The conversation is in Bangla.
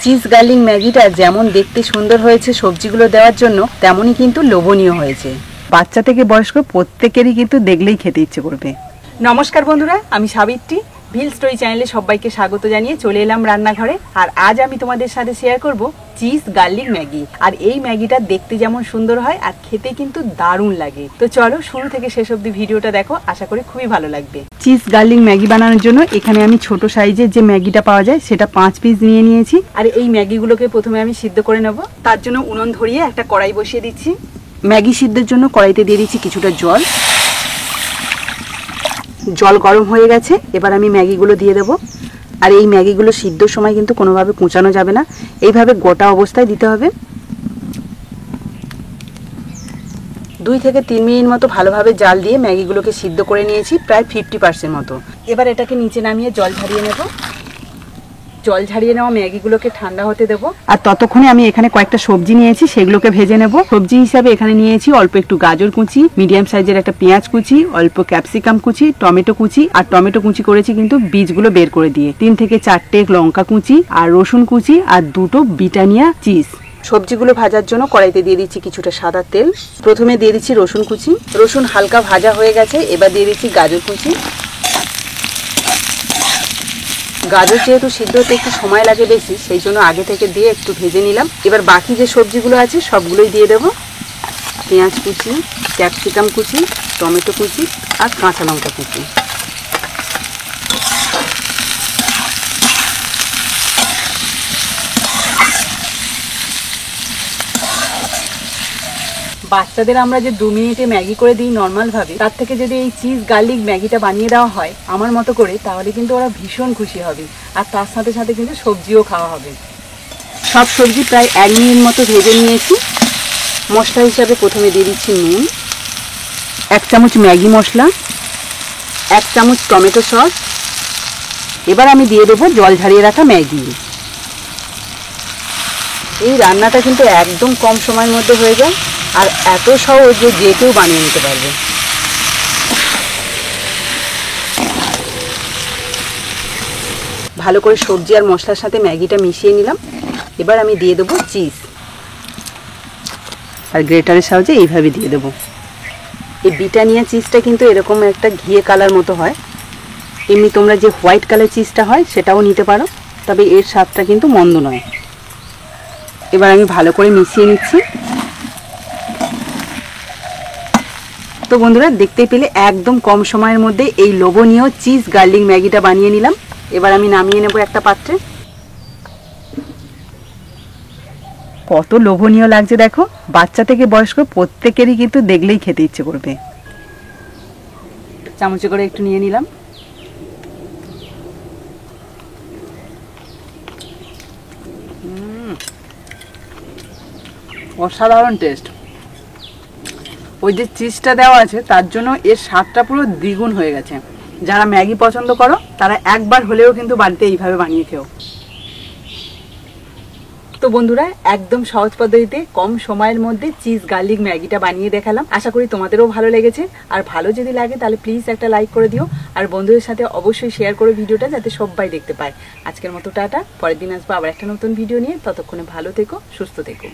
চিজ গার্লিক ম্যাগিটা যেমন দেখতে সুন্দর হয়েছে সবজিগুলো দেওয়ার জন্য, তেমনই কিন্তু লোভনীয় হয়েছে। বাচ্চা থেকে বয়স্ক প্রত্যেকেরই কিন্তু দেখলেই খেতে ইচ্ছে করবে। নমস্কার বন্ধুরা, আমি সাবিত্রী। ভিল স্টোরি চ্যানেলে সবাইকে স্বাগত জানিয়ে চলে এলাম রান্নাঘরে। আর আজ আমি তোমাদের সাথে শেয়ার করব চিজ গার্লিক ম্যাগি। আর এই ম্যাগিটা দেখতে যেমন সুন্দর হয় আর খেতে কিন্তু দারুণ লাগে। তো চলো শুরু থেকে শেষ অবধি ভিডিওটা দেখো, আশা করি খুবই ভালো লাগবে। চিজ গার্লিক ম্যাগি বানানোর জন্য এখানে আমি ছোট সাইজের যে ম্যাগিটা পাওয়া যায় সেটা 5 পিস নিয়ে নিয়েছি। আর এই ম্যাগিগুলোকে প্রথমে আমি সিদ্ধ করে নেব। তার জন্য উনুন ধরিয়ে একটা কড়াই বসিয়ে দিচ্ছি। ম্যাগি সিদ্ধের জন্য কড়াইতে দিয়ে দিচ্ছি কিছুটা জল। জল গরম হয়ে গেছে, এবার আমি ম্যাগিগুলো দিয়ে দেবো। আর এই ম্যাগিগুলো সিদ্ধর সময় কিন্তু কোনোভাবে কুচানো যাবে না, এইভাবে গোটা অবস্থায় দিতে হবে। 2 থেকে 3 মিনিট মতো ভালোভাবে জাল দিয়ে ম্যাগিগুলোকে সিদ্ধ করে নিয়েছি, প্রায় 50% মতো। এবার এটাকে নিচে নামিয়ে জল ঝরিয়ে নেব। জল ঝরিয়ে নেওয়া ম্যাগিগুলোকে ঠান্ডা হতে দেবো। আর ততক্ষণে আমি এখানে কয়েকটা সবজি নিয়েছি, সেগুলোকে ভেজে নেব। সবজি হিসাবে এখানে নিয়েছি অল্প একটু গাজর কুচি, মিডিয়াম সাইজের একটা পেঁয়াজ কুচি, অল্প ক্যাপসিকাম কুচি, টমেটো কুচি। আর টমেটো কুচি করেছি কিন্তু বীজগুলো বের করে দিয়ে। 3 থেকে 4টে লঙ্কা কুচি আর রসুন কুচি আর 2টো ব্রিটানিয়া চিজ। সবজিগুলো ভাজার জন্য কড়াইতে দিয়ে দিচ্ছি কিছুটা সাদা তেল। প্রথমে দিয়ে দিচ্ছি রসুন কুচি। রসুন হালকা ভাজা হয়ে গেছে, এবার দিয়ে দিচ্ছি গাজর কুচি। গাজর যেহেতু সিদ্ধ হতে একটু সময় লাগে বেশি, সেই জন্য আগে থেকে দিয়ে একটু ভেজে নিলাম। এবার বাকি যে সবজিগুলো আছে সবগুলোই দিয়ে দেবো। পেঁয়াজ কুচি, ক্যাপসিকাম কুচি, টমেটো কুচি আর কাঁচা লঙ্কা কুচি। বাচ্চাদের আমরা যে 2 মিনিটে ম্যাগি করে দিই নর্মালভাবে, তার থেকে যদি এই চিজ গার্লিক ম্যাগিটা বানিয়ে দেওয়া হয় আমার মতো করে, তাহলে কিন্তু ওরা ভীষণ খুশি হবে। আর তার সাথে সাথে কিন্তু সবজিও খাওয়া হবে। সব সবজি প্রায় 1 মিনিট মতো ভেজে নিয়েছি। মশলা হিসাবে প্রথমে দিয়ে দিচ্ছি নুন, 1 চামচ ম্যাগি মশলা, 1 চামচ টমেটো সস। এবার আমি দিয়ে দেবো জল ঝরিয়ে রাখা ম্যাগি। এই রান্নাটা কিন্তু একদম কম সময়ের মধ্যে হয়ে যায় আর এত সহজ যে কেউ বানিয়ে নিতে পারবে। ভালো করে সবজি আর মশলার সাথে ম্যাগিটা মিশিয়ে নিলাম। এবার আমি দিয়ে দেবো চিজ আর গ্রেটারের সাহায্যে এইভাবে দিয়ে দেবো। এই ব্রিটানিয়া চিজটা কিন্তু এরকম একটা ঘিয়ে কালার মতো হয়। এমনি তোমরা যে হোয়াইট কালার চিজটা হয় সেটাও নিতে পারো, তবে এর স্বাদটা কিন্তু মন্দ নয়। এবার আমি ভালো করে মিশিয়ে নিচ্ছি। তো বন্ধুরা, দেখতে পেলে একদম কম সময়ের মধ্যে এই লোভনীয় চিজ গার্লিক ম্যাগিটা বানিয়ে নিলাম। এবার আমি নামিয়ে নেব একটা পাত্রে। কত লোভনীয় লাগছে দেখো, বাচ্চা থেকে বয়স্ক প্রত্যেকেরই কিন্তু দেখলেই খেতে ইচ্ছে করবে। চামচে করে একটু নিয়ে নিলাম। অসাধারণ টেস্ট। ওই যে চিজটা দেওয়া আছে তার জন্য এর স্বাদটা পুরো দ্বিগুণ হয়ে গেছে। যারা ম্যাগি পছন্দ করো তারা একবার হলেও কিন্তু বাড়িতে এইভাবে বানিয়ে খেও। তো বন্ধুরা, একদম সহজ পদ্ধতিতে কম সময়ের মধ্যে চিজ গার্লিক ম্যাগিটা বানিয়ে দেখালাম। আশা করি তোমাদেরও ভালো লেগেছে। আর ভালো যদি লাগে তাহলে প্লিজ একটা লাইক করে দিও। আর বন্ধুদের সাথে অবশ্যই শেয়ার করো ভিডিওটা, যাতে সবাই দেখতে পায়। আজকের মতো টাটা, পরের দিন আসবো আবার একটা নতুন ভিডিও নিয়ে। ততক্ষণে ভালো থেকো, সুস্থ থেকো।